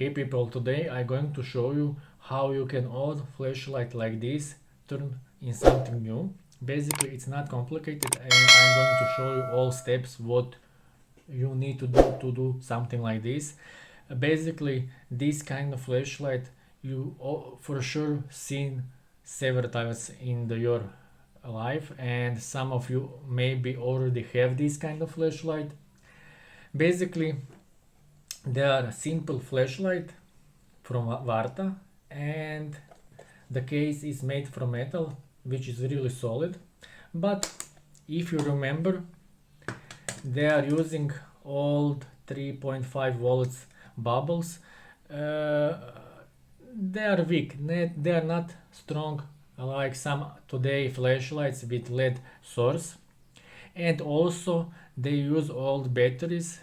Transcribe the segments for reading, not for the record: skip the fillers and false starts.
Hey people, today I'm going to show you how you can add flashlight like this, turn in something new. Basically it's not complicated and I'm going to show you all steps what you need to do something like this. Basically this kind of flashlight you for sure seen several times in your life, and some of you maybe already have this kind of flashlight. Basically they are simple flashlight from Varta, and the case is made from metal, which is really solid. But if you remember, they are using old 3.5 volts bulbs. Uh, they are weak, they are not strong like some today flashlights with LED source. And also they use old batteries,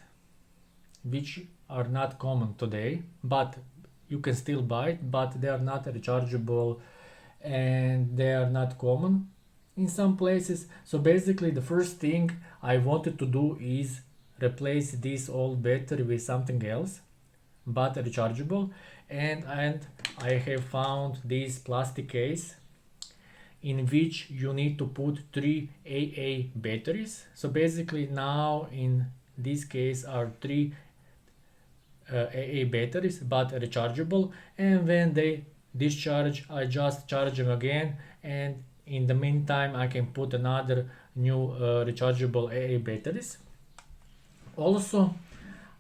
which are not common today, but you can still buy it, but they are not rechargeable and they are not common in some places. So basically the first thing I wanted to do is replace this old battery with something else but rechargeable, and I have found this plastic case in which you need to put 3 AA batteries. So basically now in this case are 3 AA batteries but rechargeable, and when they discharge I just charge them again, and in the meantime I can put another new rechargeable AA batteries. Also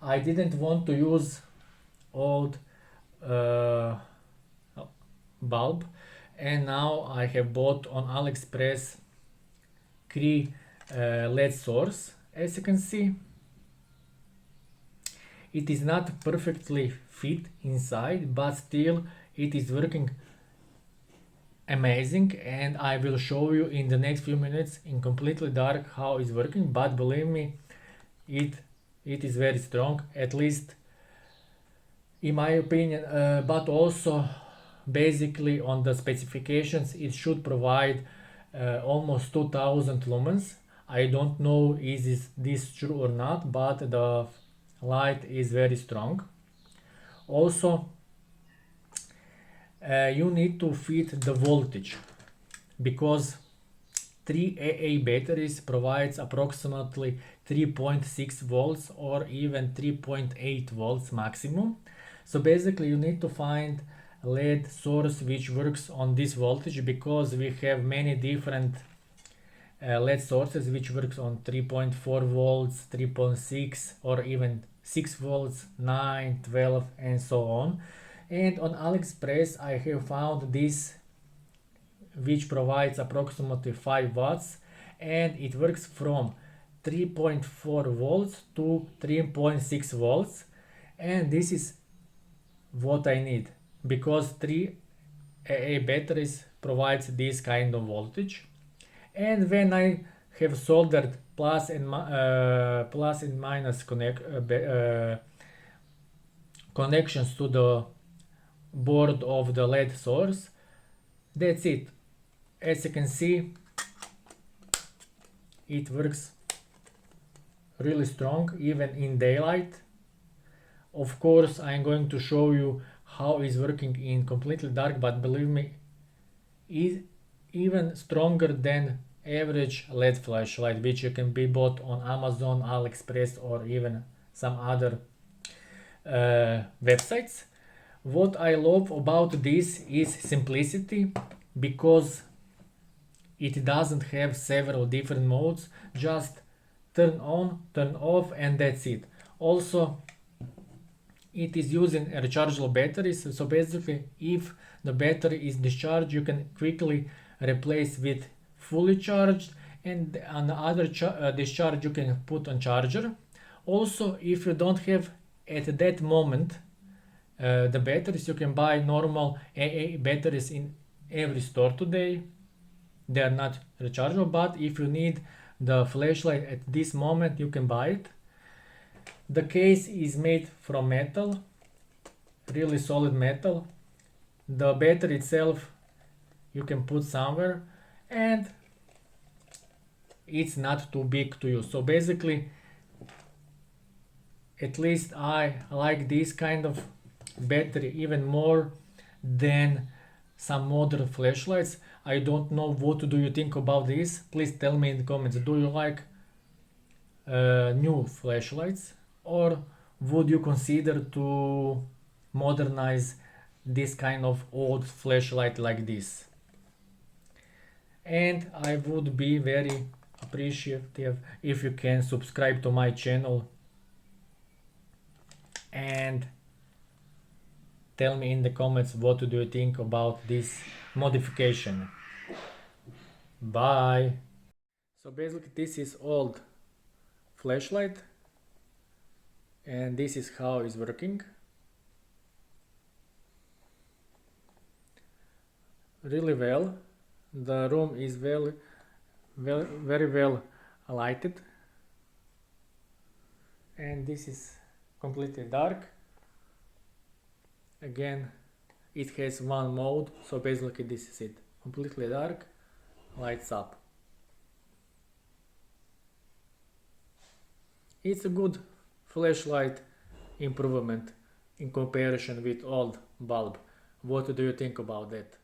I didn't want to use old uh, bulb, and now I have bought on AliExpress Cree LED source. As you can see, it is not perfectly fit inside, but still it is working amazing, and I will show you in the next few minutes in completely dark how it's working. But believe me, it is very strong, at least in my opinion. But also basically on the specifications it should provide almost 2000 lumens. I don't know is this true or not, but the light is very strong. Also you need to fit the voltage, because 3 AA batteries provides approximately 3.6 volts or even 3.8 volts maximum. So basically you need to find a LED source which works on this voltage, because we have many different LED sources which works on 3.4 volts, 3.6 or even 6 volts, 9, 12 and so on. And on AliExpress I have found this which provides approximately 5 watts, and it works from 3.4 volts to 3.6 volts, and this is what I need, because 3 AA batteries provides this kind of voltage. And when I have soldered plus and minus connections to the board of the LED source, that's it. As you can see, it works really strong even in daylight. Of course I'm going to show you how it's working in completely dark, but believe me, is even stronger than average LED flashlight which you can be bought on Amazon, AliExpress or even some other websites. What I love about this is simplicity, because it doesn't have several different modes, just turn on, turn off, and that's it. Also it is using rechargeable batteries, so basically if the battery is discharged you can quickly replace with fully charged, and on the other discharge you can put on charger. Also if you don't have at that moment the batteries, you can buy normal AA batteries in every store today. They are not rechargeable, but if you need the flashlight at this moment you can buy it. The case is made from metal, really solid metal. The battery itself you can put somewhere, and it's not too big to use. So basically, at least I like this kind of battery even more than some modern flashlights. I don't know what do you think about this. Please tell me in the comments. Do you like new flashlights, or would you consider to modernize this kind of old flashlight like this? And I would be very appreciative if you can subscribe to my channel and tell me in the comments what do you think about this modification. Bye. So basically this is old flashlight and this is how it's working. Really well. The room is very well lighted, and this is completely dark. Again, it has one mode, so basically this is it. Completely dark, lights up. It's a good flashlight improvement in comparison with old bulb. What do you think about that?